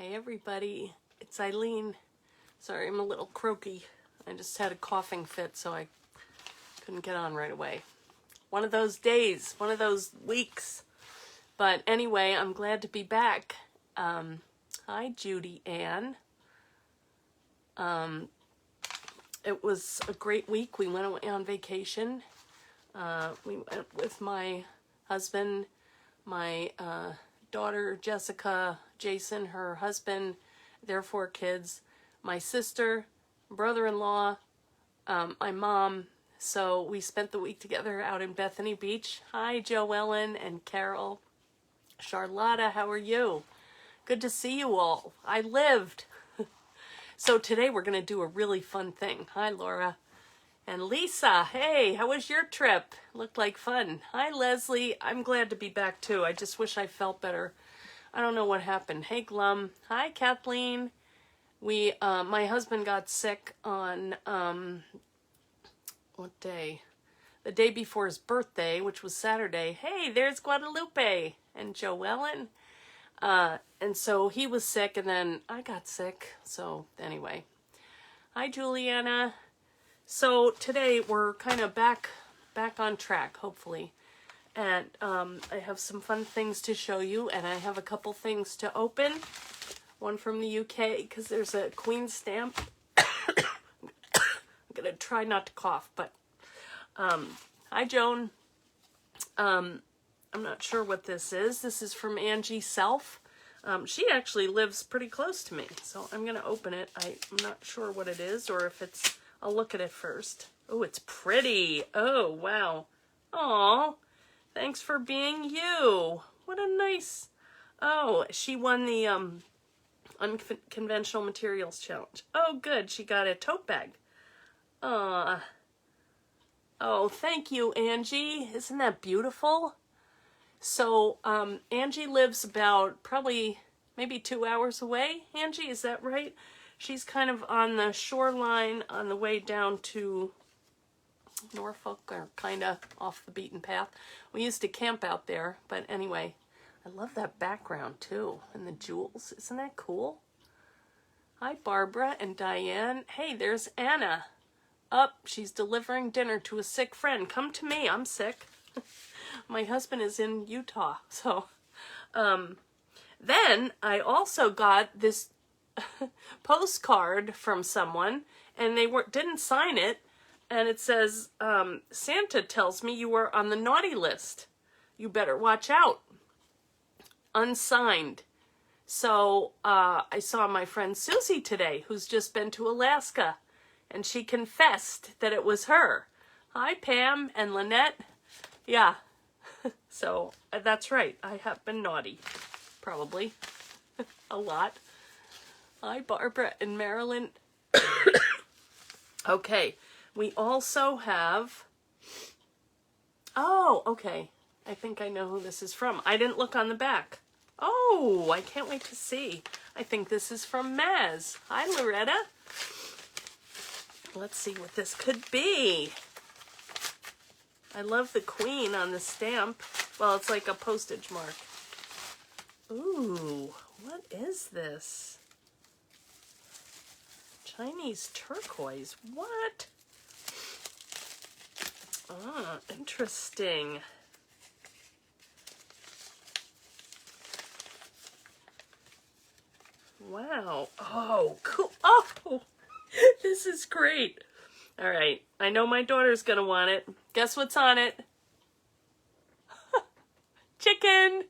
Hey everybody, it's Eileen. Sorry, I'm a little croaky. I just had a coughing fit, so I couldn't get on right away. One of those days, one of those weeks. But anyway, I'm glad to be back. Hi, Judy Ann. It was a great week. We went away on vacation. We went with my husband, my daughter Jessica, Jason, her husband, their 4 kids, my sister, brother-in-law, my mom. So we spent the week together out in Bethany Beach. Hi, Joellen and Carol. Charlotta, how are you? Good to see you all. I lived. So today we're going to do a really fun thing. Hi, Laura. And Lisa, hey, how was your trip? Looked like fun. Hi, Leslie. I'm glad to be back too. I just wish I felt better. I don't know what happened. Hey, Glum. Hi, Kathleen. My husband got sick on, what day? The day before his birthday, which was Saturday. Hey, there's Guadalupe and Joellen. And so he was sick, and then I got sick. So anyway. Hi, Juliana. So today we're kind of back on track, hopefully. And I have some fun things to show you, and I have a couple things to open. One from the UK, because there's a Queen stamp. I'm going to try not to cough, but hi, Joan. I'm not sure what this is. This is from Angie Self. She actually lives pretty close to me, so I'm going to open it. I'm not sure what it is, or if it's... I'll look at it first. Oh, it's pretty. Oh, wow. Aw, thanks for being you. What a nice... Oh, she won the Unconventional Materials Challenge. Oh, good. She got a tote bag. Oh, thank you, Angie. Isn't that beautiful? So, Angie lives about probably maybe 2 hours away. Angie, is that right? She's kind of on the shoreline on the way down to Norfolk, or kind of off the beaten path. We used to camp out there, but anyway, I love that background too, and the jewels. Isn't that cool? Hi, Barbara and Diane. Hey, there's Anna. She's delivering dinner to a sick friend. Come to me, I'm sick. My husband is in Utah, so. Then I also got this postcard from someone, and they didn't sign it, and it says, Santa tells me you were on the naughty list. You better watch out. Unsigned. So I saw my friend Susie today, who's just been to Alaska, and she confessed that it was her. Hi, Pam and Lynette. Yeah, so that's right. I have been naughty, probably a lot. Hi, Barbara and Marilyn. Okay, we also have... Oh, okay. I think I know who this is from. I didn't look on the back. Oh, I can't wait to see. I think this is from Maz. Hi, Loretta. Let's see what this could be. I love the Queen on the stamp. Well, it's like a postage mark. Ooh, what is this? Chinese turquoise. What? Ah, interesting. Wow. Oh, cool. Oh, this is great. All right. I know my daughter's going to want it. Guess what's on it? Chicken.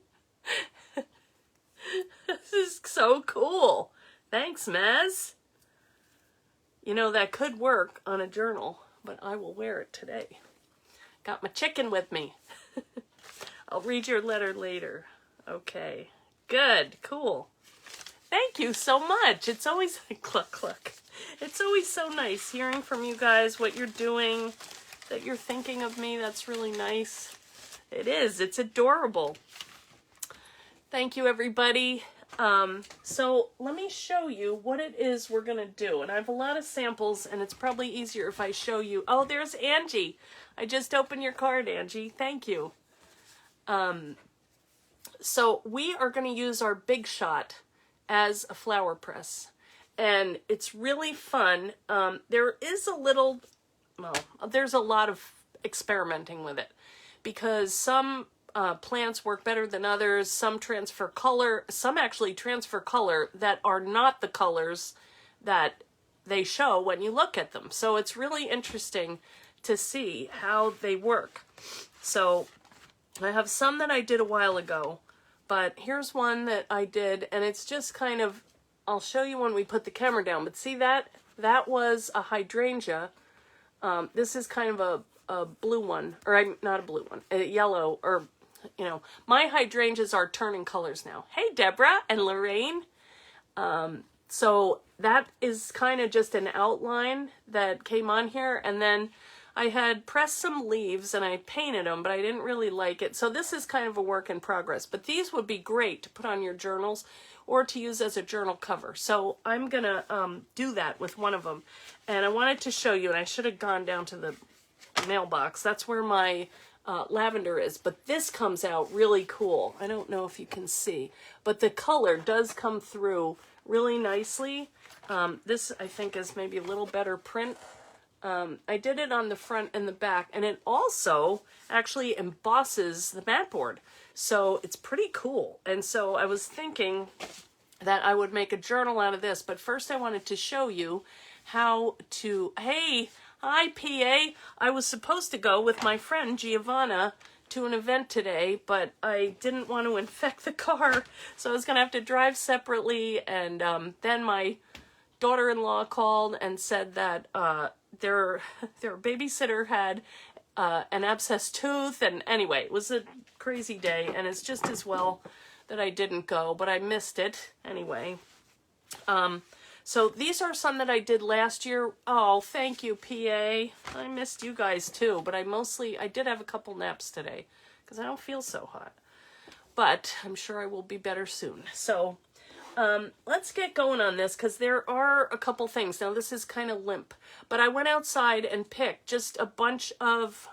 This is so cool. Thanks, Maz. You know, that could work on a journal, but I will wear it today. Got my chicken with me. I'll read your letter later. Okay. Good. Cool. Thank you so much. It's always cluck cluck. It's always so nice hearing from you guys, what you're doing, that you're thinking of me. That's really nice. It is. It's adorable. Thank you, everybody. So let me show you what it is we're going to do. And I have a lot of samples, and it's probably easier if I show you. Oh, there's Angie. I just opened your card, Angie. Thank you. So we are going to use our Big Shot as a flower press. And it's really fun. There is a little, well, there's a lot of experimenting with it because some plants work better than others. Some transfer color. Some actually transfer color that are not the colors that they show when you look at them. So it's really interesting to see how they work. So I have some that I did a while ago, but here's one that I did, and it's just kind of, I'll show you when we put the camera down, but see that was a hydrangea. This is kind of a blue one, or not a blue one, a yellow, or, you know, my hydrangeas are turning colors now. Hey, Deborah and Lorraine. So that is kind of just an outline that came on here, and then I had pressed some leaves and I painted them, but I didn't really like it. So this is kind of a work in progress, but these would be great to put on your journals or to use as a journal cover. So I'm gonna do that with one of them. And I wanted to show you, and I should have gone down to the mailbox. That's where my lavender is, but this comes out really cool. I don't know if you can see, but the color does come through really nicely. This I think is maybe a little better print. I did it on the front and the back, and it also actually embosses the matboard. So it's pretty cool. And so I was thinking that I would make a journal out of this, but first I wanted to show you how to, hey, hi PA. I was supposed to go with my friend Giovanna to an event today, but I didn't want to infect the car, so I was gonna have to drive separately. And then my daughter-in-law called and said that their babysitter had an abscessed tooth, and anyway, it was a crazy day, and it's just as well that I didn't go, but I missed it anyway. So these are some that I did last year. Oh, thank you, PA. I missed you guys too, but I did have a couple naps today because I don't feel so hot, but I'm sure I will be better soon. So let's get going on this because there are a couple things. Now this is kind of limp, but I went outside and picked just a bunch of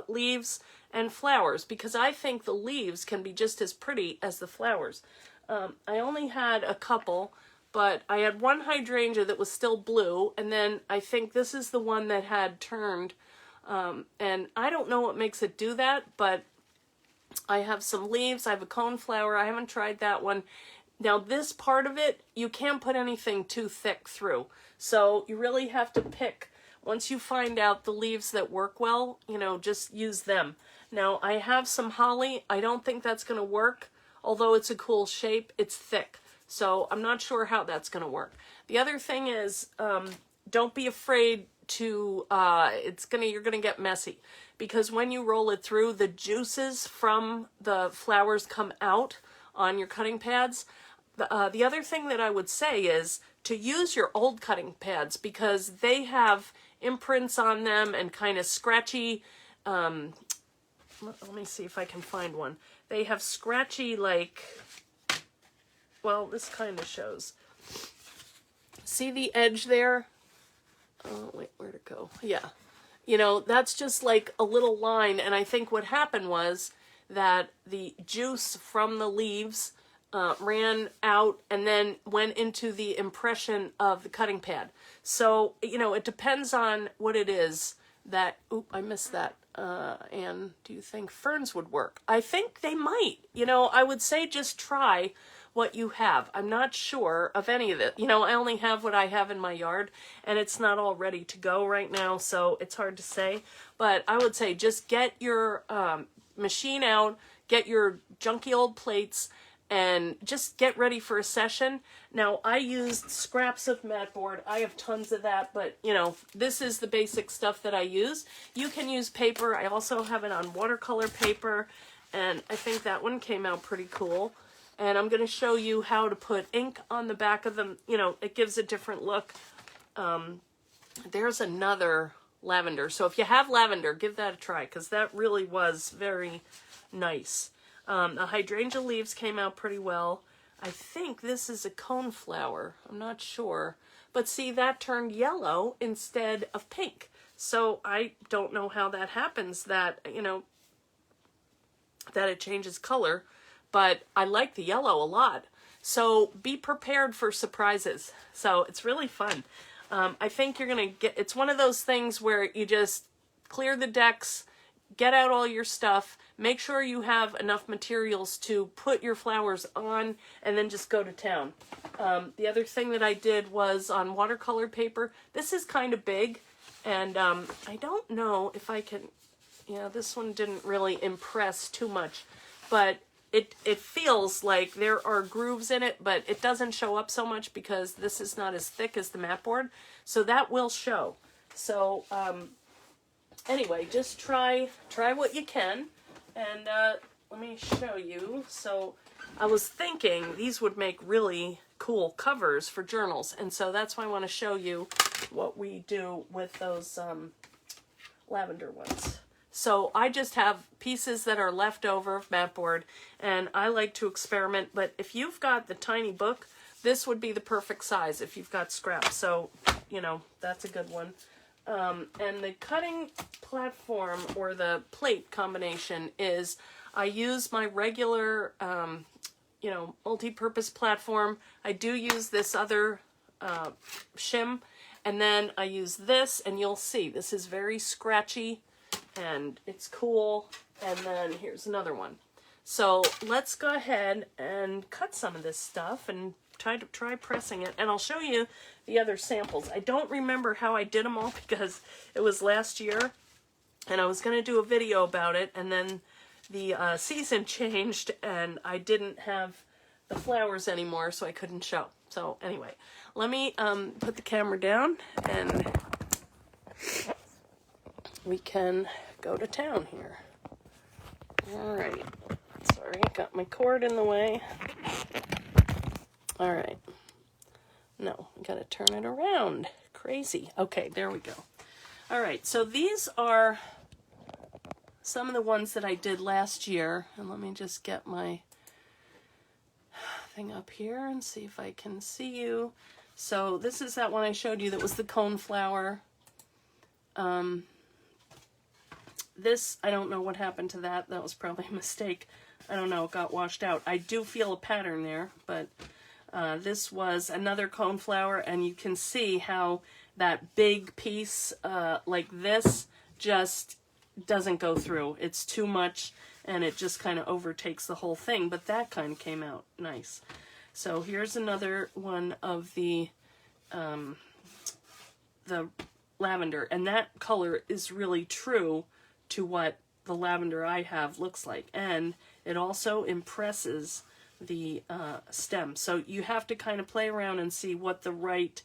leaves and flowers because I think the leaves can be just as pretty as the flowers. I only had a couple, but I had one hydrangea that was still blue, and then I think this is the one that had turned, and I don't know what makes it do that, but I have some leaves. I have a coneflower. I haven't tried that one. Now this part of it, you can't put anything too thick through. So you really have to pick, once you find out the leaves that work well, you know, just use them. Now I have some holly. I don't think that's going to work. Although it's a cool shape, it's thick. So I'm not sure how that's going to work. The other thing is, don't be afraid to, you're going to get messy. Because when you roll it through, the juices from the flowers come out on your cutting pads. The other thing that I would say is to use your old cutting pads because they have imprints on them and kind of scratchy, let me see if I can find one. They have scratchy, like, well, this kind of shows. See the edge there? Oh, wait, where'd it go? Yeah. You know, that's just like a little line, and I think what happened was that the juice from the leaves ran out and then went into the impression of the cutting pad. So, you know, it depends on what it is that, oop, I missed that. And do you think ferns would work? I think they might. You know, I would say just try what you have. I'm not sure of any of it. You know, I only have what I have in my yard, and it's not all ready to go right now, so it's hard to say. But I would say just get your machine out, get your junky old plates, and just get ready for a session. Now, I used scraps of matboard. I have tons of that, but, you know, this is the basic stuff that I use. You can use paper. I also have it on watercolor paper, and I think that one came out pretty cool. And I'm going to show you how to put ink on the back of them. You know, it gives a different look. There's another lavender. So if you have lavender, give that a try, because that really was very nice. The hydrangea leaves came out pretty well. I think this is a coneflower. I'm not sure. But see, that turned yellow instead of pink. So I don't know how that happens, that, you know, that it changes color. But I like the yellow a lot. So be prepared for surprises. So it's really fun. I think you're going to get, it's one of those things where you just clear the decks, get out all your stuff, make sure you have enough materials to put your flowers on, and then just go to town. The other thing that I did was on watercolor paper. This is kind of big, and I don't know if I can, yeah, this one didn't really impress too much, but it feels like there are grooves in it, but it doesn't show up so much because this is not as thick as the matboard, so that will show. So anyway, just try what you can, and let me show you. So I was thinking these would make really cool covers for journals, and so that's why I want to show you what we do with those lavender ones. So I just have pieces that are left over of matboard, and I like to experiment, but if you've got the tiny book, this would be the perfect size if you've got scraps. So, you know, that's a good one. And the cutting platform or the plate combination is I use my regular, you know, multi-purpose platform. I do use this other shim, and then I use this, and you'll see this is very scratchy and it's cool. And then here's another one. So let's go ahead and cut some of this stuff and try pressing it, and I'll show you the other samples. I don't remember how I did them all because it was last year and I was going to do a video about it, and then the season changed and I didn't have the flowers anymore, so I couldn't show. So anyway, let me put the camera down and we can go to town here. All right. Sorry, got my cord in the way. All right. No, I gotta turn it around. Crazy. Okay, there we go. All right, so these are some of the ones that I did last year. And let me just get my thing up here and see if I can see you. So this is that one I showed you that was the cone flower. This, I don't know what happened to that. That was probably a mistake. I don't know, it got washed out. I do feel a pattern there, but this was another cone flower, and you can see how that big piece like this just doesn't go through. It's too much, and it just kind of overtakes the whole thing, but that kind of came out nice. So here's another one of the lavender, and that color is really true to what the lavender I have looks like, and it also impresses the stem. So you have to kind of play around and see what the right,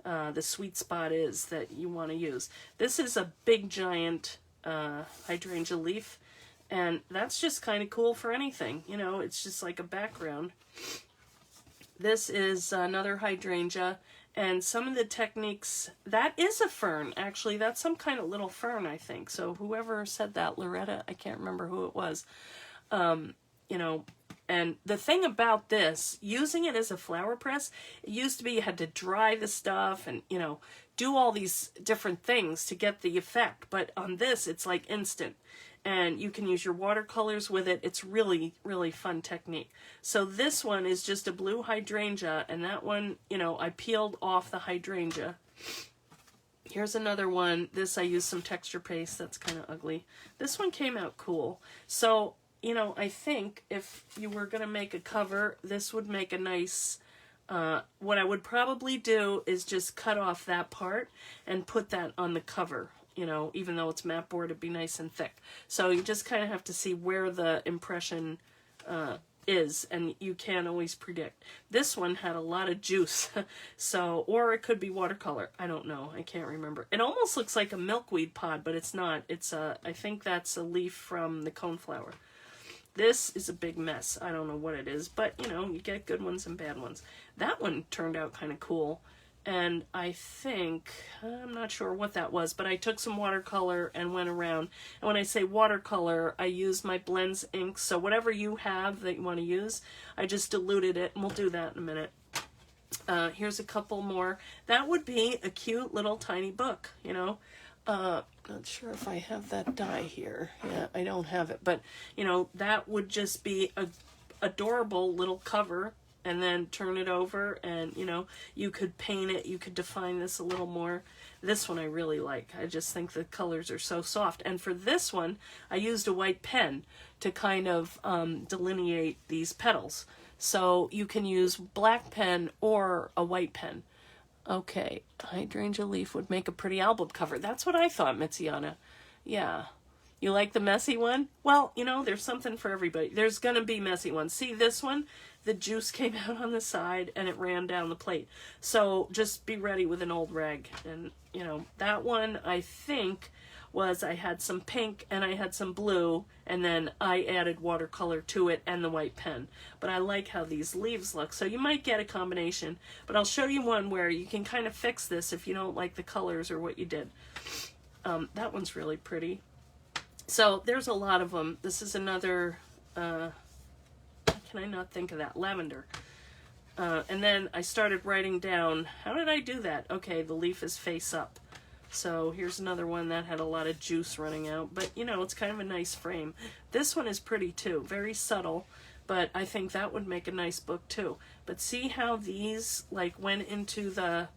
the sweet spot is that you want to use. This is a big giant hydrangea leaf, and that's just kind of cool for anything. You know, it's just like a background. This is another hydrangea, and some of the techniques, that is a fern, actually. That's some kind of little fern, I think. So whoever said that, Loretta, I can't remember who it was. You know, and the thing about this, using it as a flower press, it used to be you had to dry the stuff and, you know, do all these different things to get the effect. But on this, it's like instant. And you can use your watercolors with it. It's really, really fun technique. So this one is just a blue hydrangea, and that one, you know, I peeled off the hydrangea. Here's another one. This I used some texture paste. That's kind of ugly. This one came out cool. So, you know, I think if you were going to make a cover, this would make a nice, what I would probably do is just cut off that part and put that on the cover. You know, even though it's matboard, it'd be nice and thick. So you just kind of have to see where the impression is, and you can't always predict. This one had a lot of juice, so, or it could be watercolor. I don't know. I can't remember. It almost looks like a milkweed pod, but it's not. It's I think that's a leaf from the coneflower. This is a big mess. I don't know what it is, but, you know, you get good ones and bad ones. That one turned out kind of cool. And I think, I'm not sure what that was, but I took some watercolor and went around. And when I say watercolor, I use my blends ink. So whatever you have that you want to use, I just diluted it, and we'll do that in a minute. Here's a couple more. That would be a cute little tiny book, you know. Not sure if I have that die here. Yeah, I don't have it. But, you know, that would just be a adorable little cover and then turn it over, and you know, you could paint it, you could define this a little more. This one I really like. I just think the colors are so soft. And for this one, I used a white pen to kind of delineate these petals. So you can use black pen or a white pen. Okay, hydrangea leaf would make a pretty album cover. That's what I thought, Mitziana. Yeah. You like the messy one? Well, you know, there's something for everybody. There's going to be messy ones. See this one? The juice came out on the side and it ran down the plate. So just be ready with an old rag. And, you know, that one I think was I had some pink and I had some blue, and then I added watercolor to it and the white pen. But I like how these leaves look. So you might get a combination. But I'll show you one where you can kind of fix this if you don't like the colors or what you did. That one's really pretty. So there's a lot of them. This is another, can I not think of that? Lavender. And then I started writing down, how did I do that? Okay, the leaf is face up. So here's another one that had a lot of juice running out. But, you know, it's kind of a nice frame. This one is pretty too. Very subtle. But I think that would make a nice book too. But see how these, like, went into the,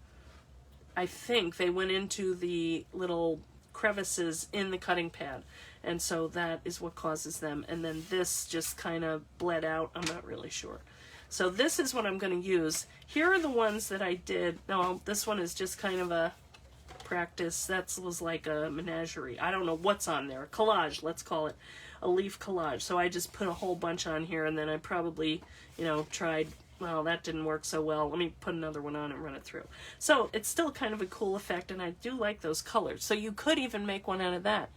I think they went into the little crevices in the cutting pad. And so that is what causes them. And then this just kind of bled out. I'm not really sure. So this is what I'm going to use. Here are the ones that I did. No, this one is just kind of a practice. That was like a menagerie. I don't know what's on there. A collage, let's call it. A leaf collage. So I just put a whole bunch on here, and then I probably, you know, tried, well, that didn't work so well. Let me put another one on and run it through. So it's still kind of a cool effect, and I do like those colors. So you could even make one out of that.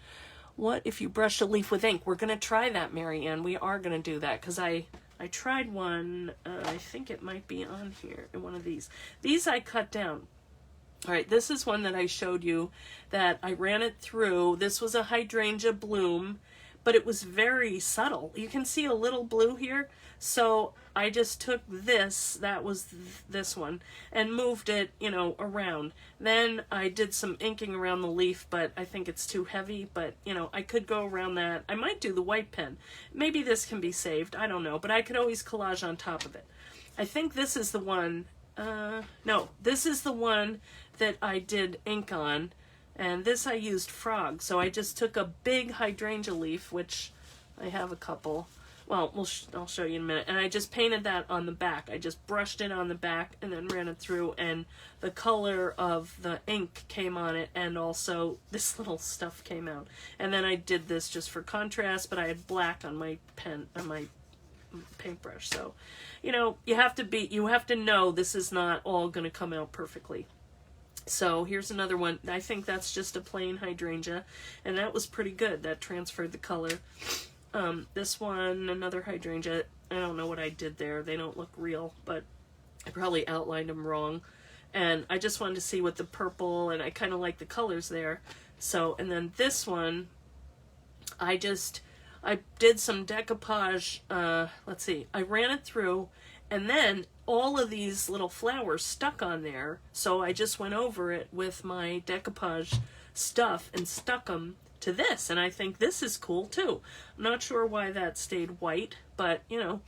What if you brush a leaf with ink? We're going to try that, Mary Ann. We are going to do that, because I tried one. I think it might be on here in one of these. These I cut down. All right, this is one that I showed you that I ran it through. This was a hydrangea bloom, but it was very subtle. You can see a little blue here. So I just took this, that was this one, and moved it, you know, around. Then I did some inking around the leaf, but I think it's too heavy. But, you know, I could go around that. I might do the white pen. Maybe this can be saved. I don't know. But I could always collage on top of it. I think this is the one. No, this is the one that I did ink on. And this I used frog. So I just took a big hydrangea leaf, which I have a couple. Well, I'll show you in a minute. And I just painted that on the back. I just brushed it on the back and then ran it through. And the color of the ink came on it. And also this little stuff came out. And then I did this just for contrast. But I had black on my pen, on my paintbrush. So, you know, you have to know this is not all going to come out perfectly. So here's another one. I think that's just a plain hydrangea. And that was pretty good. That transferred the color. This one, another hydrangea. I don't know what I did there. They don't look real, but I probably outlined them wrong. And I just wanted to see what the purple, and I kind of like the colors there. So, and then this one, I did some decoupage. Let's see, I ran it through, and then all of these little flowers stuck on there. So I just went over it with my decoupage stuff and stuck them to this, and I think this is cool too. I'm not sure why that stayed white, but you know,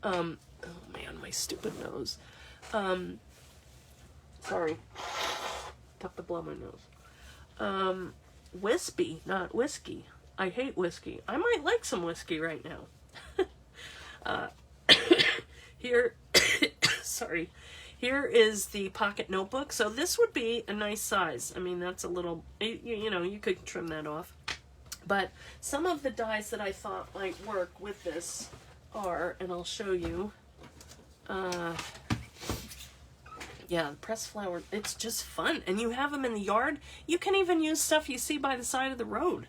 oh man, my stupid nose. Sorry, tough to blow my nose. Wispy, not whiskey. I hate whiskey. I might like some whiskey right now. Here, sorry. Here is the pocket notebook. So this would be a nice size. I mean, that's a little, you know, you could trim that off. But some of the dies that I thought might work with this are, and I'll show you, yeah, pressed flower. It's just fun. And you have them in the yard. You can even use stuff you see by the side of the road.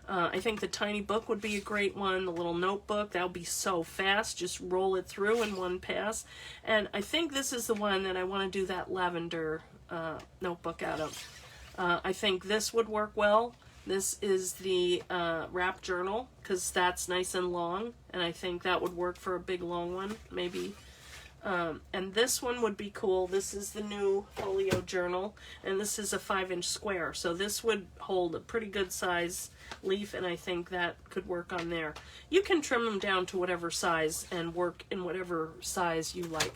I think the tiny book would be a great one. The little notebook, that'll be so fast. Just roll it through in one pass. And I think this is the one that I want to do that lavender notebook out of. I think this would work well. This is the wrap journal, because that's nice and long. And I think that would work for a big long one, maybe. And this one would be cool. This is the new folio journal, and this is a 5-inch square. So this would hold a pretty good size leaf, and I think that could work on there. You can trim them down to whatever size and work in whatever size you like.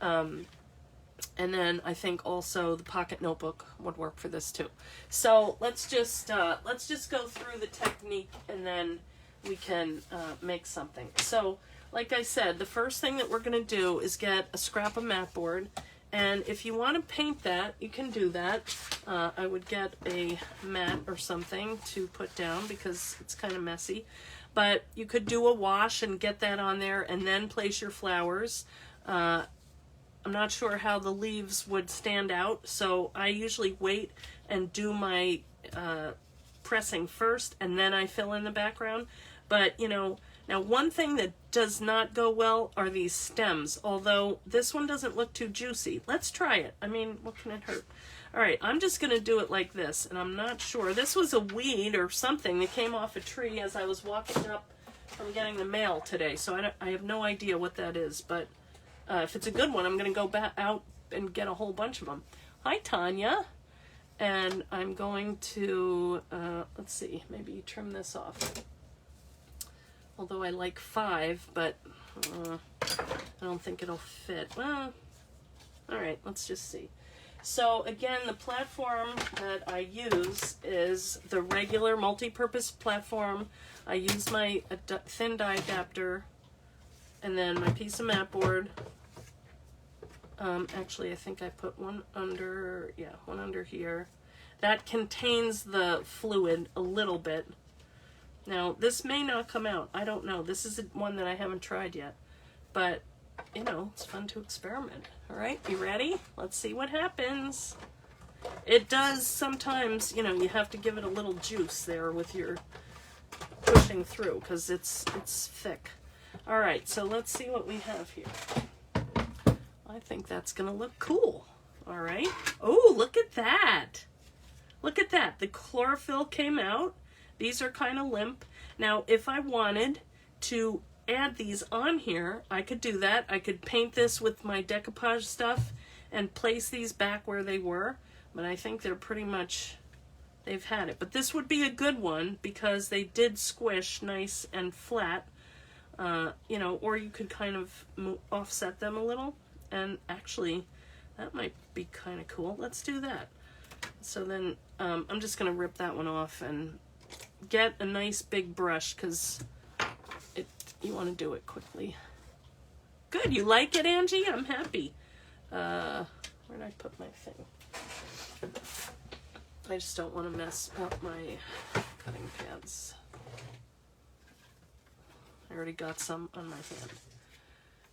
And then I think also the pocket notebook would work for this too. So let's just go through the technique, and then we can make something. So like I said, the first thing that we're going to do is get a scrap of matboard. And if you want to paint that, you can do that. I would get a mat or something to put down because it's kind of messy. But you could do a wash and get that on there and then place your flowers. I'm not sure how the leaves would stand out, so I usually wait and do my pressing first, and then I fill in the background. But, you know, now one thing that does not go well are these stems, although this one doesn't look too juicy. Let's try it. I mean, what can it hurt? All right, I'm just going to do it like this, and I'm not sure. This was a weed or something that came off a tree as I was walking up from getting the mail today, so I have no idea what that is, but if it's a good one, I'm going to go back out and get a whole bunch of them. Hi, Tanya. And I'm going to, let's see, maybe trim this off. Although I like 5, but I don't think it'll fit. Well, all right, let's just see. So again, the platform that I use is the regular multi-purpose platform. I use my thin die adapter and then my piece of matboard. Actually, I think I put one under here. That contains the fluid a little bit. Now, this may not come out. I don't know. This is one that I haven't tried yet. But, you know, it's fun to experiment. All right, you ready? Let's see what happens. It does sometimes, you know, you have to give it a little juice there with your pushing through because it's thick. All right, so let's see what we have here. I think that's going to look cool. All right. Oh, look at that. Look at that. The chlorophyll came out. These are kind of limp. Now, if I wanted to add these on here, I could do that. I could paint this with my decoupage stuff and place these back where they were. But I think they're pretty much, they've had it. But this would be a good one because they did squish nice and flat. You know, or you could kind of offset them a little. And actually, that might be kind of cool. Let's do that. So then I'm just going to rip that one off and get a nice big brush because you want to do it quickly. Good. You like it, Angie? I'm happy. Where did I put my thing? I just don't want to mess up my cutting pads. I already got some on my hand.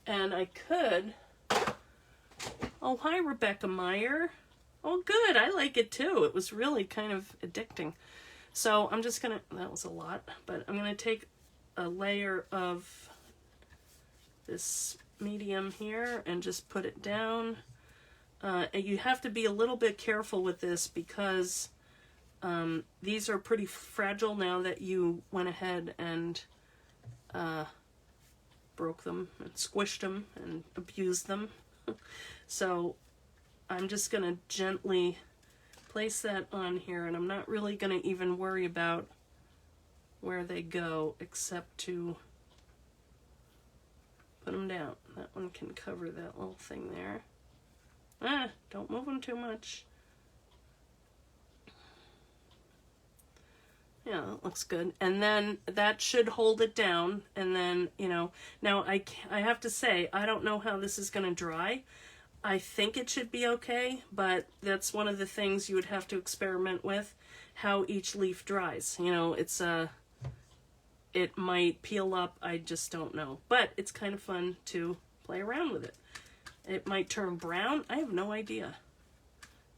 And I could... Oh, hi, Rebecca Meyer. Oh, good. I like it too. It was really kind of addicting. So I'm just going to, that was a lot, but I'm going to take a layer of this medium here and just put it down. And you have to be a little bit careful with this because these are pretty fragile now that you went ahead and broke them and squished them and abused them. So I'm just going to gently place that on here, and I'm not really going to even worry about where they go except to put them down. That one can cover that little thing there. Don't move them too much. Yeah, that looks good. And then that should hold it down. And then, you know, now I have to say, I don't know how this is going to dry. I think it should be okay, but that's one of the things you would have to experiment with, how each leaf dries. You know, it might peel up, I just don't know. But it's kind of fun to play around with it. It might turn brown, I have no idea.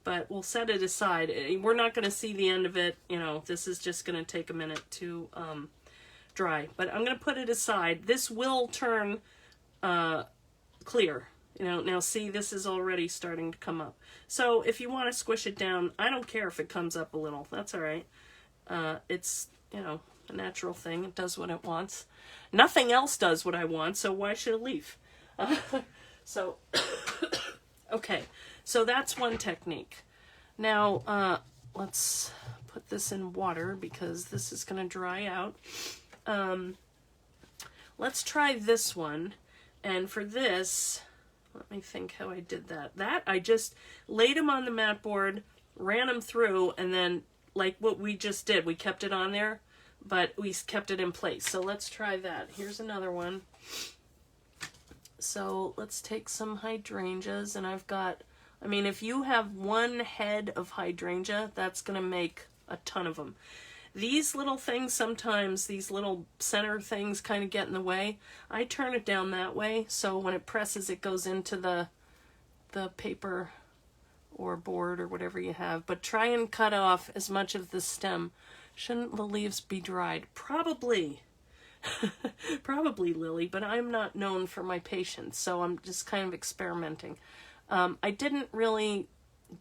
But we'll set it aside. We're not going to see the end of it, you know, this is just going to take a minute to dry. But I'm going to put it aside. This will turn clear. You know, now see, this is already starting to come up. So if you want to squish it down, I don't care if it comes up a little. That's all right. It's, you know, a natural thing. It does what it wants. Nothing else does what I want, so why should a leaf? So, okay, so that's one technique. Now, let's put this in water because this is going to dry out. Let's try this one. And for this, let me think how I did that. I just laid them on the mat board, ran them through, and then like what we just did, we kept it on there, but we kept it in place. So let's try that. Here's another one. So let's take some hydrangeas, and I've got, I mean, if you have one head of hydrangea, that's going to make a ton of them. These little things, sometimes these little center things kind of get in the way. I turn it down that way, so when it presses, it goes into the paper or board or whatever you have. But try and cut off as much of the stem. Shouldn't the leaves be dried? Probably. Probably, Lily, but I'm not known for my patience, so I'm just kind of experimenting. I didn't really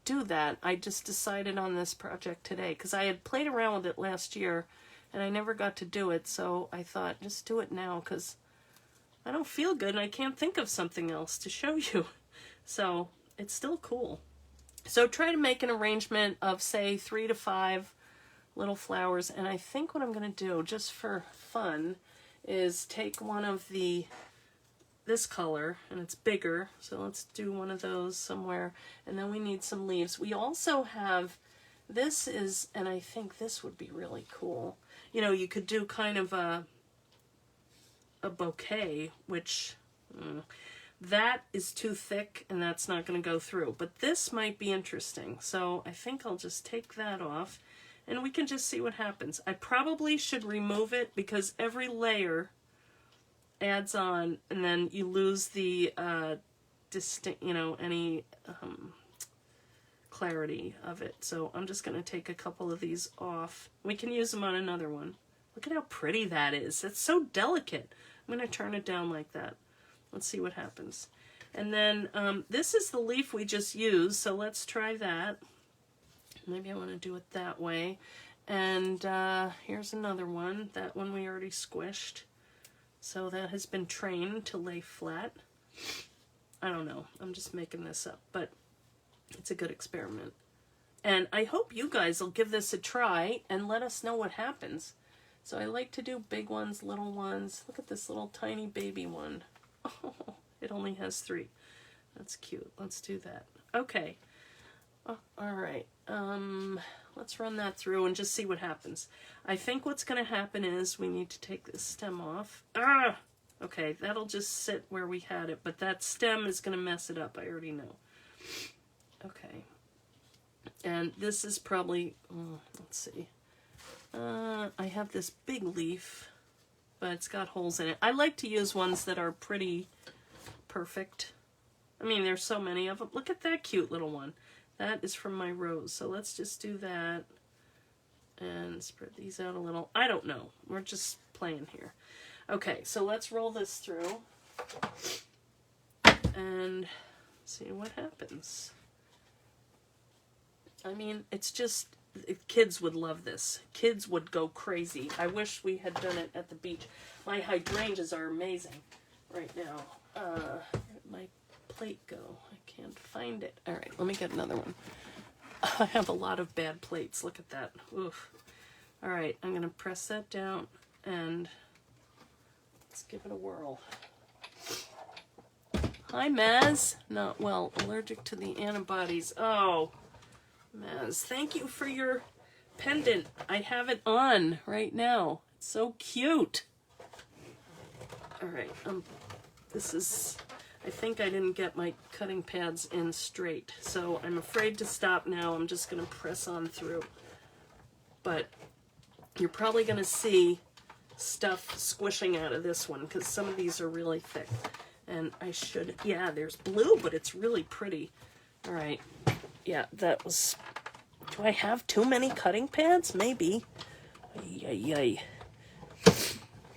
do that. I just decided on this project today because I had played around with it last year and I never got to do it, so I thought just do it now because I don't feel good and I can't think of something else to show you. So it's still cool. So try to make an arrangement of, say, 3 to 5 little flowers, and I think what I'm going to do just for fun is take one of this color, and it's bigger, so let's do one of those somewhere, and then we need some leaves. We also have, this is, and I think this would be really cool. You know, you could do kind of a bouquet, which that is too thick and that's not going to go through, but this might be interesting. So I think I'll just take that off and we can just see what happens. I probably should remove it because every layer adds on, and then you lose the distinct, you know, any clarity of it. So I'm just going to take a couple of these off. We can use them on another one. Look at how pretty that is. It's so delicate. I'm going to turn it down like that. Let's see what happens. And then this is the leaf we just used, so let's try that. Maybe I want to do it that way. And here's another one. That one we already squished. So that has been trained to lay flat. I don't know. I'm just making this up, but it's a good experiment. And I hope you guys will give this a try and let us know what happens. So I like to do big ones, little ones. Look at this little tiny baby one. Oh, it only has 3. That's cute. Let's do that. Okay. Oh, all right. Let's run that through and just see what happens. I think what's going to happen is we need to take this stem off. Ah! Okay, that'll just sit where we had it, but that stem is going to mess it up. I already know. Okay. And this is probably, let's see. I have this big leaf, but it's got holes in it. I like to use ones that are pretty perfect. I mean, there's so many of them. Look at that cute little one. That is from my rose. So let's just do that and spread these out a little. I don't know. We're just playing here. Okay, so let's roll this through and see what happens. I mean, it's just, kids would love this. Kids would go crazy. I wish we had done it at the beach. My hydrangeas are amazing right now. Where'd my plate go? I can't find it. All right, let me get another one. I have a lot of bad plates. Look at that. Oof. All right, I'm going to press that down and let's give it a whirl. Hi, Maz. Not well, allergic to the antibodies. Oh, Maz, thank you for your pendant. I have it on right now. It's so cute. All right, this is, I think I didn't get my cutting pads in straight, so I'm afraid to stop now. I'm just going to press on through. But you're probably going to see stuff squishing out of this one because some of these are really thick. And I should, yeah, there's blue, but it's really pretty. All right. Yeah, that was, do I have too many cutting pads? Maybe. Ay.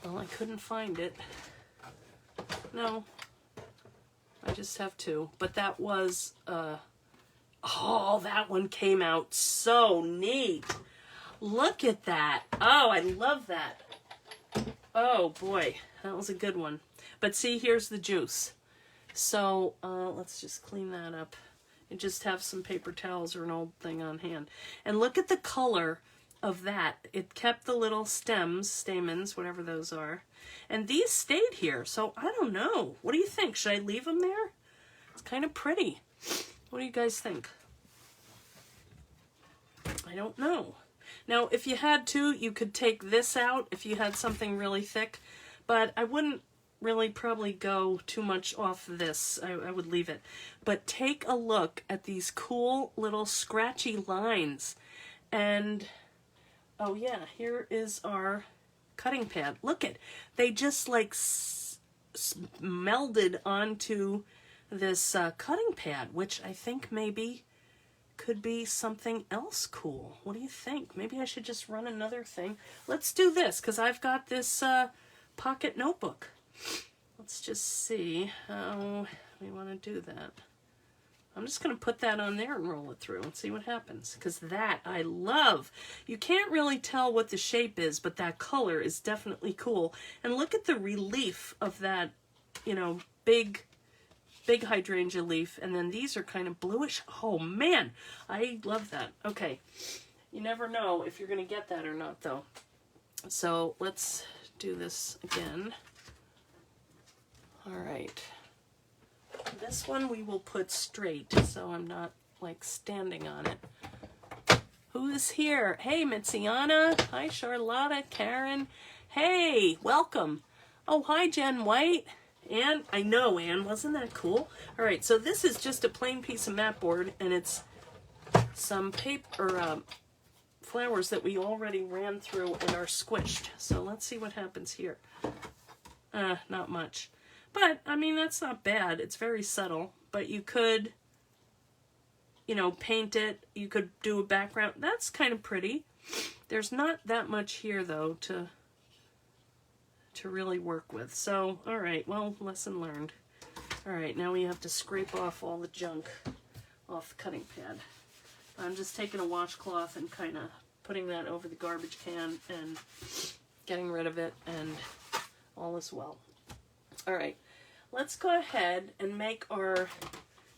Well, I couldn't find it. No. I just have 2. But that was, oh, that one came out so neat. Look at that. Oh, I love that. Oh, boy. That was a good one. But see, here's the juice. So let's just clean that up and just have some paper towels or an old thing on hand. And look at the color of that. It kept the little stems, stamens, whatever those are. And these stayed here, so I don't know. What do you think? Should I leave them there? It's kind of pretty. What do you guys think? I don't know. Now, if you had to, you could take this out if you had something really thick, but I wouldn't really probably go too much off this. I would leave it. But take a look at these cool little scratchy lines. And, oh yeah, here is our cutting pad. Look at, they just like melded onto this cutting pad, which I think maybe could be something else cool. What do you think? Maybe I should just run another thing. Let's do this, because I've got this pocket notebook. Let's just see how we want to do that. I'm just going to put that on there and roll it through and see what happens, because that I love. You can't really tell what the shape is, but that color is definitely cool. And look at the relief of that, you know, big hydrangea leaf, and then these are kind of bluish. Oh man, I love that. Okay, you never know if you're going to get that or not though. So let's do this again. All right, this one we will put straight so I'm not like standing on it. Who's here? Hey, Mitziana. Hi, Charlotta, Karen. Hey, welcome. Oh, hi, Jen White. Anne, I know, Anne, wasn't that cool? All right, so this is just a plain piece of mat board, and it's some paper, flowers that we already ran through and are squished. So let's see what happens here. Not much. But, I mean, that's not bad. It's very subtle, but you could, you know, paint it. You could do a background. That's kind of pretty. There's not that much here, though, to really work with. So, all right, well, lesson learned. All right, now we have to scrape off all the junk off the cutting pad. I'm just taking a washcloth and kind of putting that over the garbage can and getting rid of it, and all is well. All right, let's go ahead and make our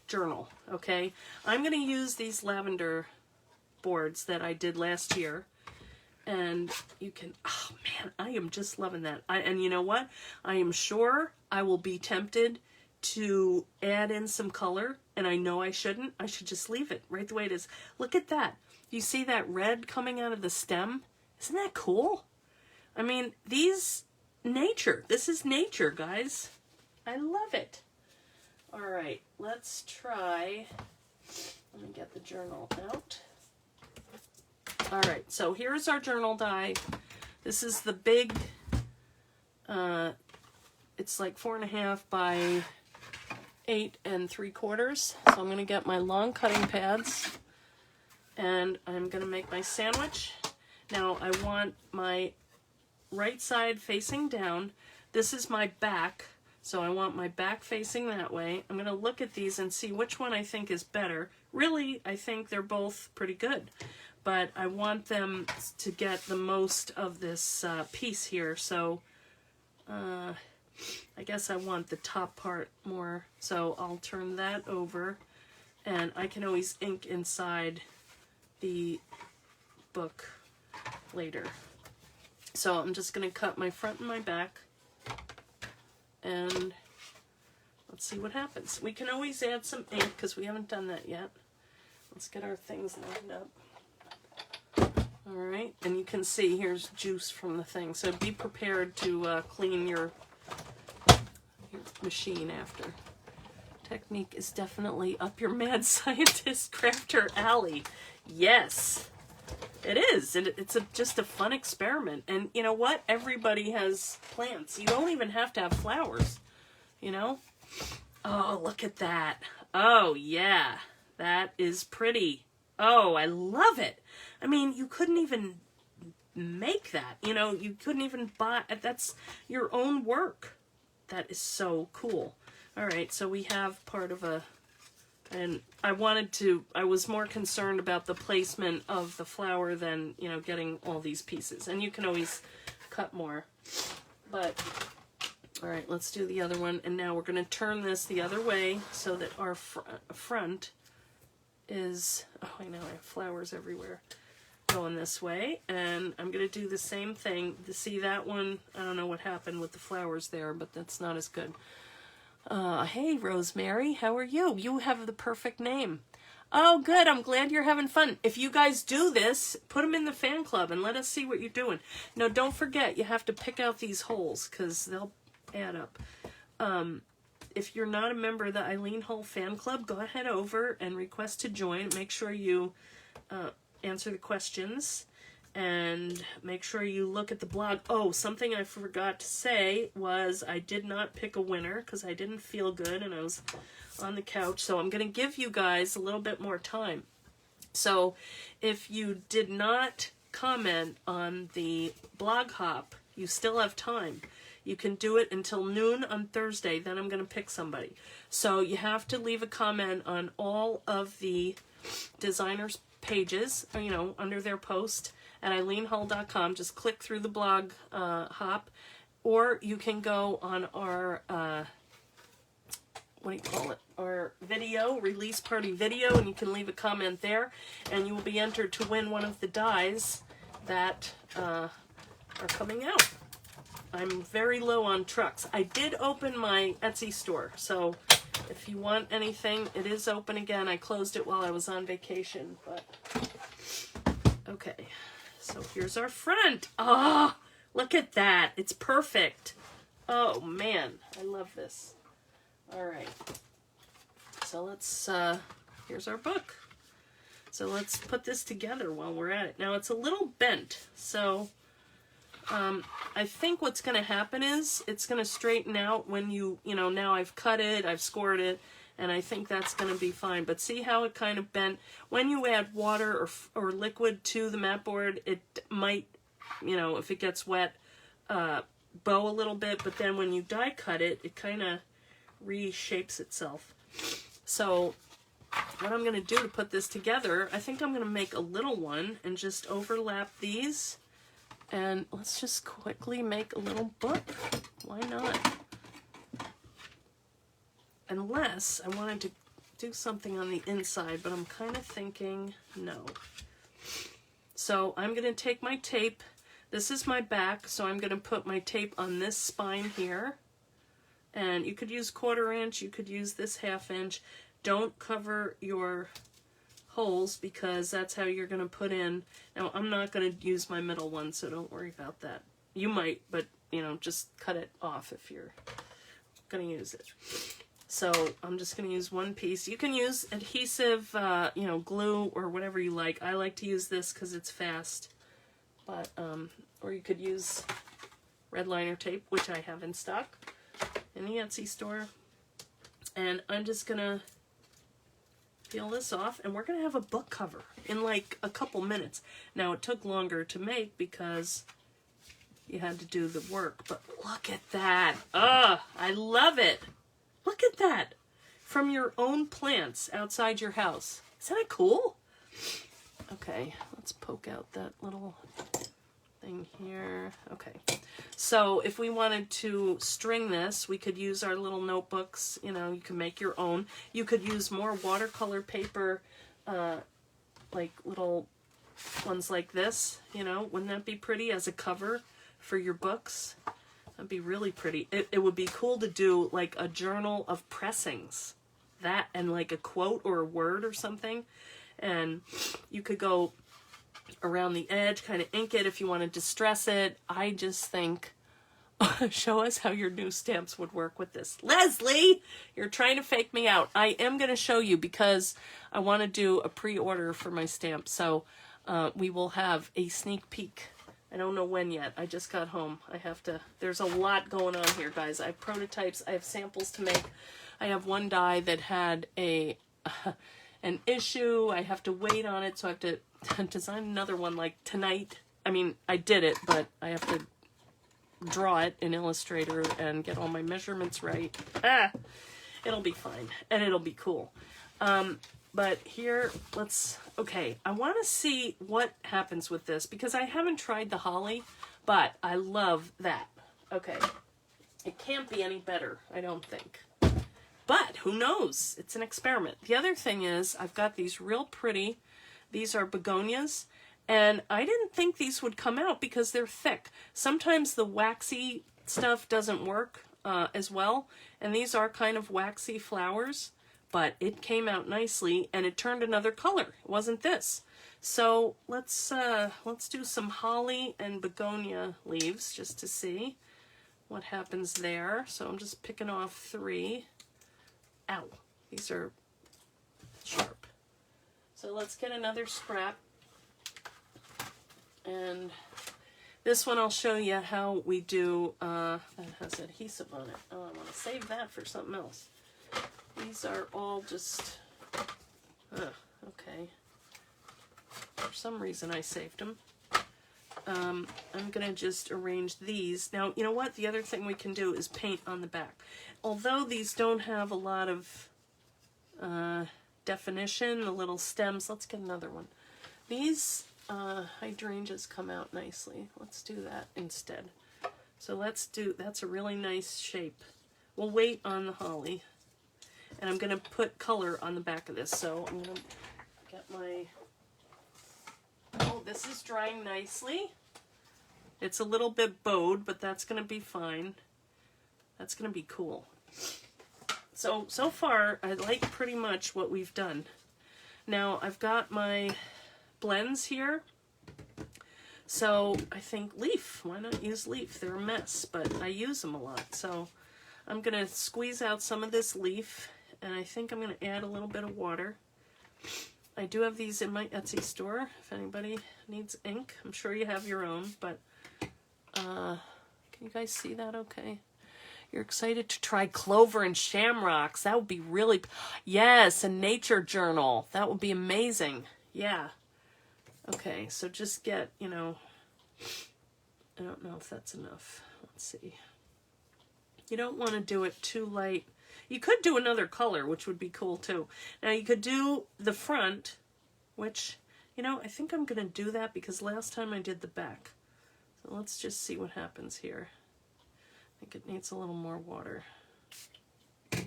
journal, okay? I'm going to use these lavender boards that I did last year. And you can, oh man, I am just loving that. And you know what? I am sure I will be tempted to add in some color, and I know I shouldn't. I should just leave it right the way it is. Look at that. You see that red coming out of the stem? Isn't that cool? I mean, nature. This is nature, guys. I love it. All right, let's try. Let me get the journal out. All right, so here's our journal die. This is the big, it's like 4.5 by 8 3/4. So I'm gonna get my long cutting pads and I'm gonna make my sandwich. Now I want my right side facing down. This is my back, so I want my back facing that way. I'm gonna look at these and see which one I think is better. Really, I think they're both pretty good, but I want them to get the most of this piece here. So I guess I want the top part more. So I'll turn that over, and I can always ink inside the book later. So I'm just going to cut my front and my back, and let's see what happens. We can always add some ink because we haven't done that yet. Let's get our things lined up. All right, and you can see here's juice from the thing. So be prepared to clean your machine after. Technique is definitely up your mad scientist crafter alley. Yes, it is. It's just a fun experiment. And you know what? Everybody has plants. You don't even have to have flowers, you know? Oh, look at that. Oh, yeah. That is pretty. Oh, I love it. I mean, you couldn't even make that. You know, you couldn't even buy. That's your own work. That is so cool. All right, so we have part of a, and I was more concerned about the placement of the flower than, you know, getting all these pieces. And you can always cut more. But, All right, let's do the other one. And now we're going to turn this the other way so that our front is, oh, I know, I have flowers everywhere. Going this way, and I'm going to do the same thing. To see that one, I don't know what happened with the flowers there, but that's not as good. Hey, Rosemary, how are you? You have the perfect name. Oh, good. I'm glad you're having fun. If you guys do this, put them in the fan club and let us see what you're doing. Now, don't forget, you have to pick out these holes because they'll add up. If you're not a member of the Eileen Hull fan club, go ahead over and request to join. Make sure you answer the questions and make sure you look at the blog. Oh, something I forgot to say was I did not pick a winner because I didn't feel good and I was on the couch. So I'm going to give you guys a little bit more time. So if you did not comment on the blog hop, you still have time. You can do it until noon on Thursday. Then I'm going to pick somebody. So you have to leave a comment on all of the designers' pages, you know, under their post at eileenhull.com. Just click through the blog hop, or you can go on our what do you call it? Our video, release party video, and you can leave a comment there, and you will be entered to win one of the dies that are coming out. I'm very low on trucks. I did open my Etsy store, so if you want anything, it is open again. I closed it while I was on vacation, but okay. So here's our front. Oh, look at that. It's perfect. Oh, man. I love this. All right. So let's, here's our book. So let's put this together while we're at it. Now, it's a little bent, so I think what's going to happen is it's going to straighten out when you know, now I've cut it, I've scored it, and I think that's going to be fine. But see how it kind of bent? When you add water or liquid to the mat board, it might, you know, if it gets wet, bow a little bit, but then when you die cut it, it kind of reshapes itself. So what I'm going to do to put this together, I think I'm going to make a little one and just overlap these. And let's just quickly make a little book. Why not? Unless I wanted to do something on the inside, but I'm kind of thinking no. So I'm going to take my tape. This is my back, so I'm going to put my tape on this spine here. And you could use 1/4 inch, you could use this 1/2 inch. Don't cover your holes because that's how you're going to put in. Now, I'm not going to use my middle one, so don't worry about that. You might, but, you know, just cut it off if you're going to use it. So I'm just going to use one piece. You can use adhesive, you know, glue or whatever you like. I like to use this because it's fast. But, or you could use red liner tape, which I have in stock in the Etsy store. And I'm just going to peel this off, and we're going to have a book cover in like a couple minutes. Now, it took longer to make because you had to do the work, but look at that. I love it. Look at that. From your own plants outside your house. Isn't that cool? Okay, let's poke out that little thing here. Okay, so if we wanted to string this, we could use our little notebooks. You know, you can make your own. You could use more watercolor paper, like little ones like this. You know, wouldn't that be pretty as a cover for your books? That'd be really pretty. It would be cool to do like a journal of pressings. That and like a quote or a word or something. And you could go around the edge, kind of ink it if you want to distress it. I just think, show us how your new stamps would work with this. Leslie, you're trying to fake me out. I am going to show you because I want to do a pre-order for my stamp. So we will have a sneak peek. I don't know when yet. I just got home. I have to, there's a lot going on here, guys. I have prototypes. I have samples to make. I have one die that had an issue. I have to wait on it, so I have to design another one like tonight. I mean, I did it, but I have to draw it in Illustrator and get all my measurements right. It'll be fine, and it'll be cool. But here, okay, I want to see what happens with this, because I haven't tried the holly, but I love that. Okay, It can't be any better, I don't think. But who knows? It's an experiment. The other thing is I've got these real pretty, these are begonias, and I didn't think these would come out because they're thick. Sometimes the waxy stuff doesn't work as well, and these are kind of waxy flowers, but it came out nicely and it turned another color. It wasn't this. So let's do some holly and begonia leaves just to see what happens there. So I'm just picking off 3. Ow, these are sharp. So let's get another scrap. And this one I'll show you how we do, that has adhesive on it. Oh, I want to save that for something else. These are all just, okay. For some reason I saved them. I'm going to just arrange these. Now, you know what? The other thing we can do is paint on the back. Although these don't have a lot of definition, the little stems, let's get another one. These hydrangeas come out nicely. Let's do that instead. So let's do, that's a really nice shape. We'll wait on the holly. And I'm going to put color on the back of this. So I'm going to get my... Oh, this is drying nicely. It's a little bit bowed, but that's going to be fine. That's going to be cool. So far, I like pretty much what we've done. Now, I've got my blends here. So I think leaf. Why not use leaf? They're a mess, but I use them a lot. So I'm going to squeeze out some of this leaf, and I think I'm going to add a little bit of water. I do have these in my Etsy store, if anybody needs ink. I'm sure you have your own, but can you guys see that okay? You're excited to try clover and shamrocks. That would be really... Yes, a nature journal. That would be amazing. Yeah. Okay, so just get, you know... I don't know if that's enough. Let's see. You don't want to do it too light. You could do another color, which would be cool too. Now you could do the front, which, you know, I think I'm going to do that because last time I did the back. So let's just see what happens here. I think it needs a little more water. All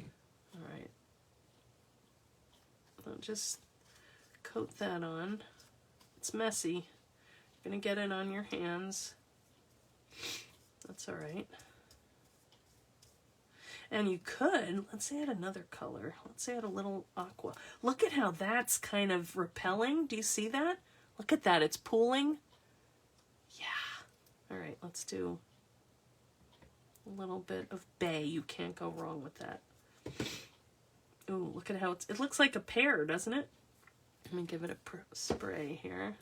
right. I'll just coat that on. It's messy. You're going to get it on your hands. That's all right. And you could, let's add another color. Let's add a little aqua. Look at how that's kind of repelling. Do you see that? Look at that, it's pooling. Yeah. All right, let's do a little bit of bay. You can't go wrong with that. Ooh, look at how it looks like a pear, doesn't it? Let me give it a spray here.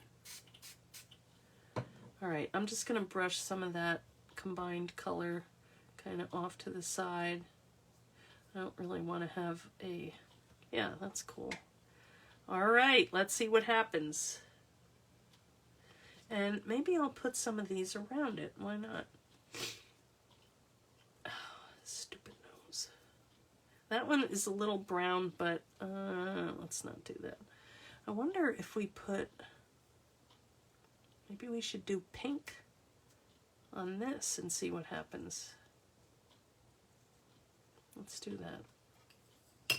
All right, I'm just gonna brush some of that combined color kind of off to the side. I don't really want to have a... Yeah, that's cool. All right, let's see what happens. And maybe I'll put some of these around it. Why not? Oh, stupid nose. That one is a little brown, but let's not do that. I wonder if we put... Maybe we should do pink on this and see what happens. Let's do that.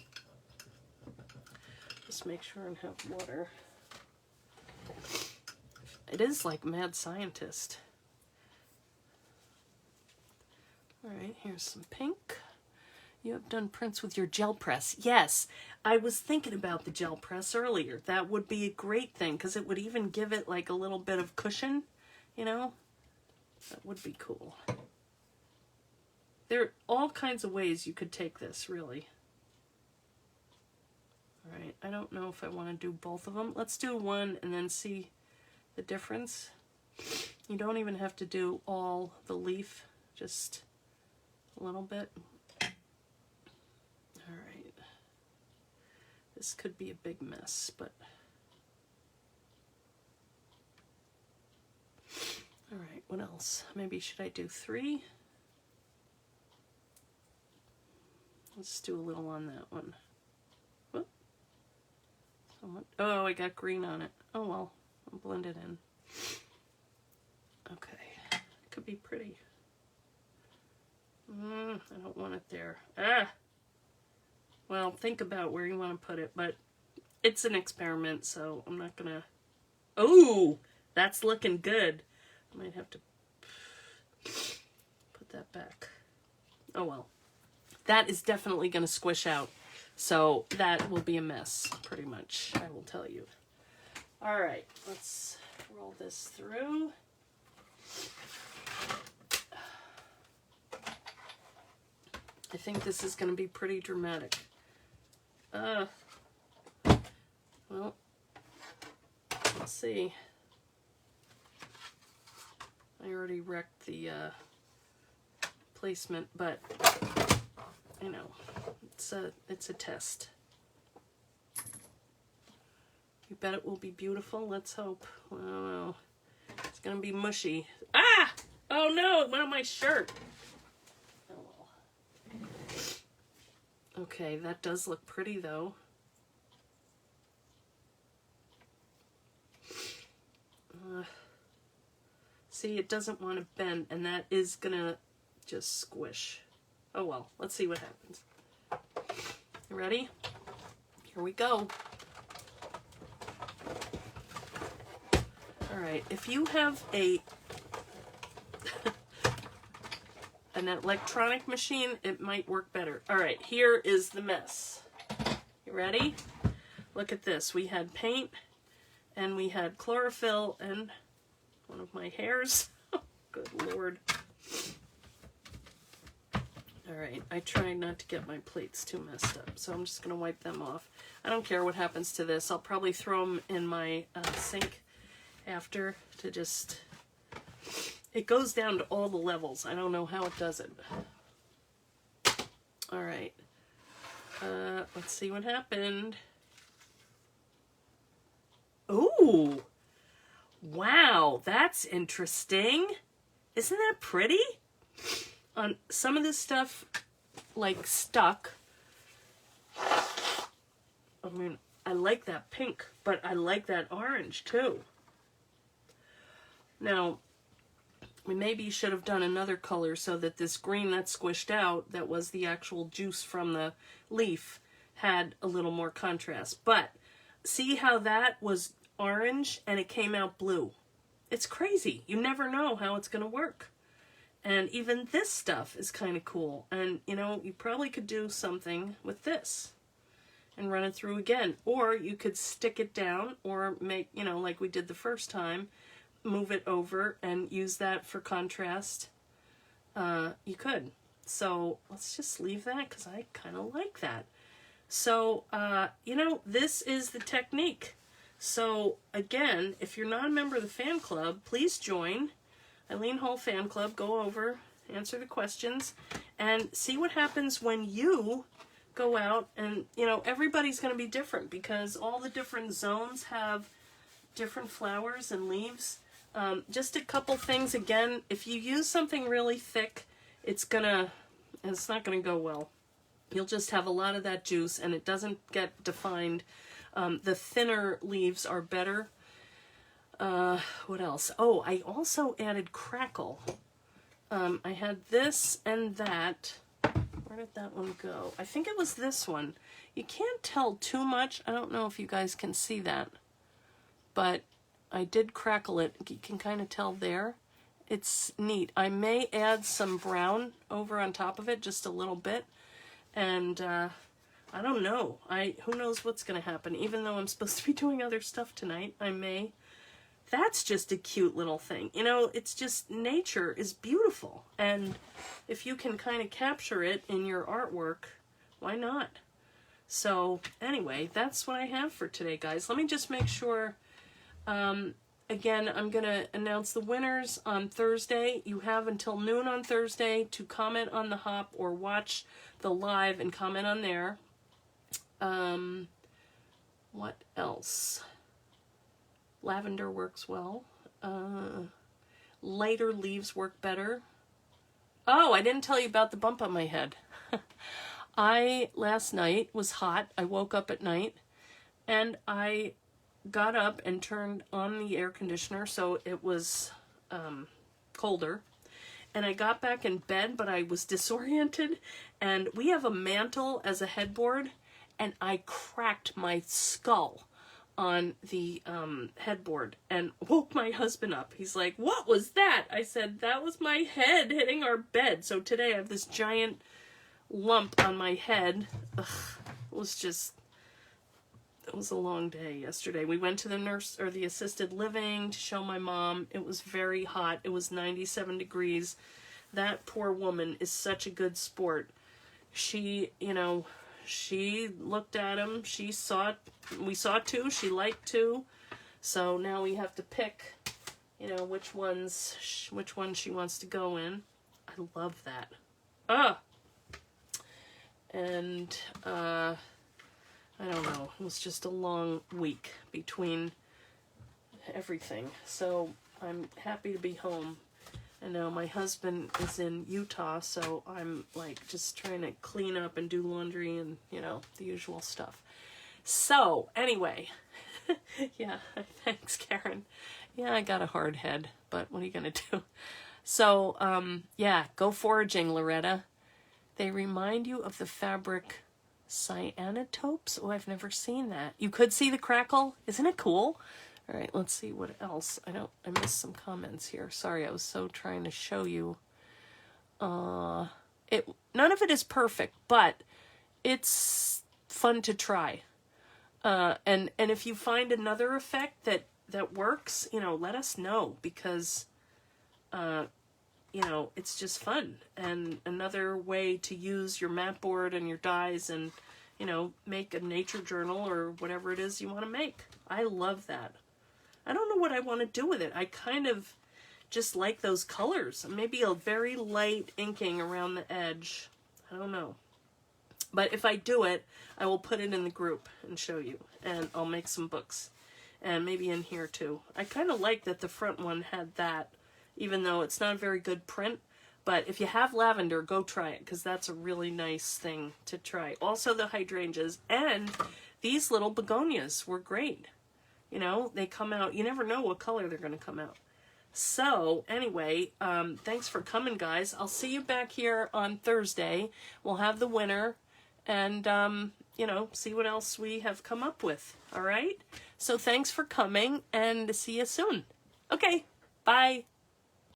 Just make sure I have water. It is like mad scientist. All right, here's some pink. You have done prints with your gel press. Yes, I was thinking about the gel press earlier. That would be a great thing because it would even give it like a little bit of cushion, you know? That would be cool. There are all kinds of ways you could take this, really. All right, I don't know if I want to do both of them. Let's do one and then see the difference. You don't even have to do all the leaf, just a little bit. All right. This could be a big mess, but... All right, what else? Maybe should I do 3? Let's do a little on that one. Whoop. Oh, I got green on it. Oh well, I'll blend it in. Okay, it could be pretty. I don't want it there. Ah! Well, think about where you want to put it, but it's an experiment, so I'm not gonna... Oh! That's looking good. I might have to put that back. Oh well. That is definitely gonna squish out. So that will be a mess, pretty much, I will tell you. Alright, let's roll this through. I think this is going to be pretty dramatic. Well, let's see. I already wrecked the placement, but you know, it's a test. You bet it will be beautiful. Let's hope. I don't know. It's going to be mushy. Ah! Oh no, it went on my shirt. Okay, that does look pretty though. See, it doesn't want to bend, and that is gonna just squish. Oh well, let's see what happens. You ready? Here we go. Alright, if you have an electronic machine, it might work better. Alright, here is the mess. You ready? Look at this. We had paint, and we had chlorophyll, and one of my hairs. Good Lord. Alright, I try not to get my plates too messed up, so I'm just going to wipe them off. I don't care what happens to this. I'll probably throw them in my sink after to just... It goes down to all the levels. I don't know how it does it. Alright. Let's see what happened. Ooh! Wow, that's interesting. Isn't that pretty? On some of this stuff, like, stuck. I mean, I like that pink, but I like that orange, too. Now, we maybe should have done another color so that this green that squished out, that was the actual juice from the leaf, had a little more contrast. But see how that was orange and it came out blue? It's crazy. You never know how it's going to work. And even this stuff is kind of cool. And, you know, you probably could do something with this and run it through again. Or you could stick it down or make, you know, like we did the first time, move it over and use that for contrast. You could. So let's just leave that because I kind of like that. So, you know, this is the technique. So again, if you're not a member of the fan club, please join Eileen Hull Fan Club. Go over, answer the questions, and see what happens when you go out. And, you know, everybody's going to be different because all the different zones have different flowers and leaves. Just a couple things. Again, if you use something really thick, it's not gonna go well. You'll just have a lot of that juice and it doesn't get defined. The thinner leaves are better. What else? Oh, I also added crackle. I had this and that. Where did that one go? I think it was this one. You can't tell too much. I don't know if you guys can see that, but I did crackle it. You can kind of tell there. It's neat. I may add some brown over on top of it, just a little bit. And I don't know. Who knows what's going to happen. Even though I'm supposed to be doing other stuff tonight, I may. That's just a cute little thing. You know, it's just, nature is beautiful. And if you can kind of capture it in your artwork, why not? So anyway, that's what I have for today, guys. Let me just make sure... Again, I'm going to announce the winners on Thursday. You have until noon on Thursday to comment on the hop or watch the live and comment on there. What else? Lavender works well. Lighter leaves work better. Oh, I didn't tell you about the bump on my head. Last night was hot. I woke up at night and I got up and turned on the air conditioner so it was colder, and I got back in bed, but I was disoriented, and we have a mantle as a headboard, and I cracked my skull on the headboard and woke my husband up. He's like, "What was that?" I said, "That was my head hitting our bed." So today I have this giant lump on my head. Ugh, it was a long day yesterday. We went to the assisted living to show my mom. It was very hot. It was 97 degrees. That poor woman is such a good sport. She, she looked at him. We saw two. She liked two. So now we have to pick, which one she wants to go in. I love that. And, I don't know. It was just a long week between everything. So I'm happy to be home. And now my husband is in Utah, so I'm like just trying to clean up and do laundry and, the usual stuff. So anyway, yeah, thanks, Karen. Yeah, I got a hard head, but what are you going to do? So, yeah, go foraging, Loretta. They remind you of the fabric cyanotopes. Oh, I've never seen that. You could see the crackle. Isn't it cool? All right, let's see what else. I missed some comments here. Sorry, I was so trying to show you. None of it is perfect, but it's fun to try. And if you find another effect that works, let us know, because it's just fun, and another way to use your matboard and your dyes and, make a nature journal or whatever it is you want to make. I love that. I don't know what I want to do with it. I kind of just like those colors. Maybe a very light inking around the edge. I don't know. But if I do it, I will put it in the group and show you. And I'll make some books. And maybe in here too. I kind of like that the front one had that, even though it's not a very good print. But if you have lavender, go try it, because that's a really nice thing to try. Also the hydrangeas and these little begonias were great. They come out, you never know what color they're going to come out. So anyway, thanks for coming, guys. I'll see you back here on Thursday. We'll have the winner and, see what else we have come up with. All right. So thanks for coming, and see you soon. Okay. Bye.